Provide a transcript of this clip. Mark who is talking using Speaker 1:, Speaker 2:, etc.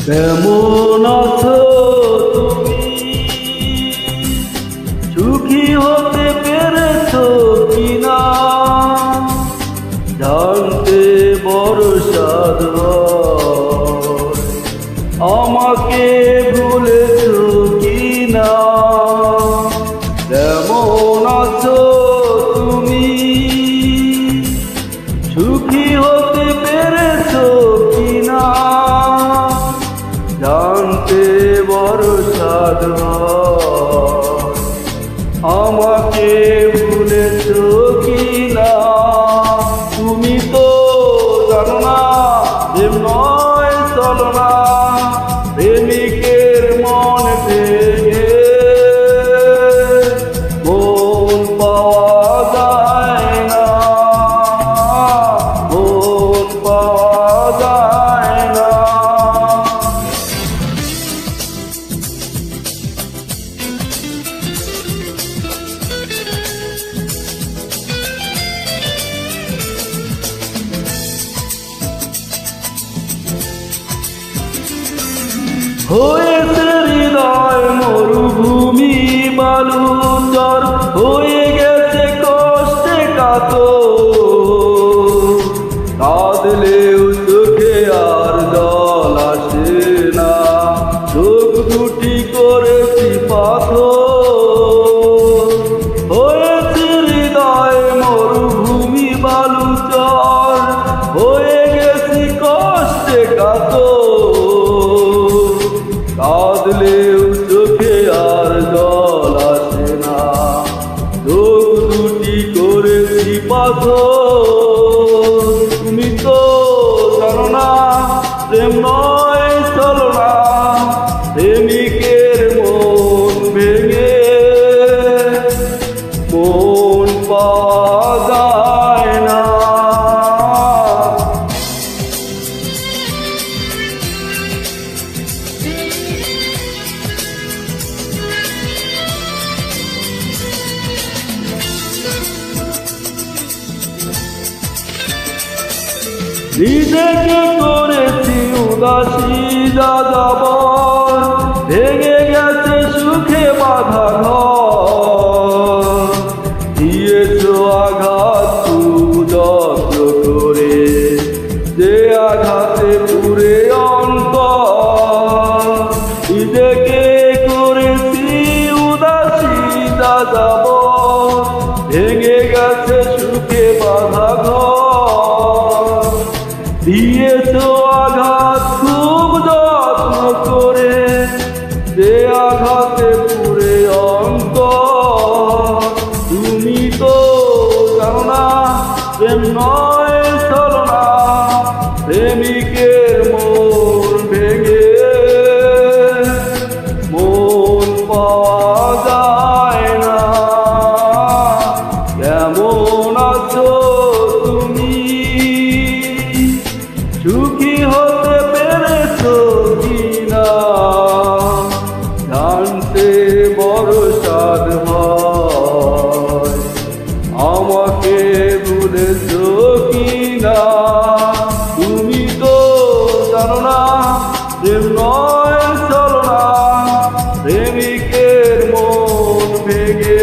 Speaker 1: কেমন আছো তুমি? সুখী হতে পেরেছো কিনা জানতে বড় সাধ হয়। আমাকে ভুলেছো কিনা? কেমন আছো তুমি? সুখী হতে পেরেছো কিনা জানতে বড় সাধ হয়। আমাকে ভুলেছো কিনা? তুমি তো জানো না প্রেম নয় চলনা, প্রেমিকের মন ভেঙে মন পাওয়া যায় না, মন পাওয়া যায় না। হয়েছে হৃদয় মরুভূমি বালুচর, হয়ে গেছে কষ্টে কাতর। কাঁদলেও চোখে আর জল আসে না, চোখ দুটি করেছি পাথর। হয়েছে হৃদয় মরুভূমি বালুচর, হয়ে গেছি কষ্টে কাতর। কাঁদলেও চোখে আর জল আসে না, চোখ দুটি করেছি পাথর। তুমি তো জানো না প্রেম নয় চলনা, প্রেমিকের মন ভেঙে মন পাওয়া যায় না। নিজেকে করেছি উদাসী যাযাবর, ভেঙে গেছে সুখে বাঁধা ঘর। দিয়েছো আঘাত খুব যত্ন করে, যে আঘাতে পুরে অন্তর। নিজেকে করেছি উদাসী যাযাবর, ভেঙে গেছে সুখে বাঁধা ঘর। দিয়েছো আঘাত খুব যত্ন করে, যে আঘাতে পুরে অন্তর। তুমি তো জানো না প্রেম নয় চলনা, প্রেমিকের মন ভেঙে মন পাওয়া যায় না। কেমন আছো তুমি? সুখী হতে পেরেছো কিনা জানতে বড় সাধ হয়। আমাকে ভুলেছো কিনা? তুমি তো জানো না প্রেম নয় চলনা, প্রেমিকের মন ভেঙে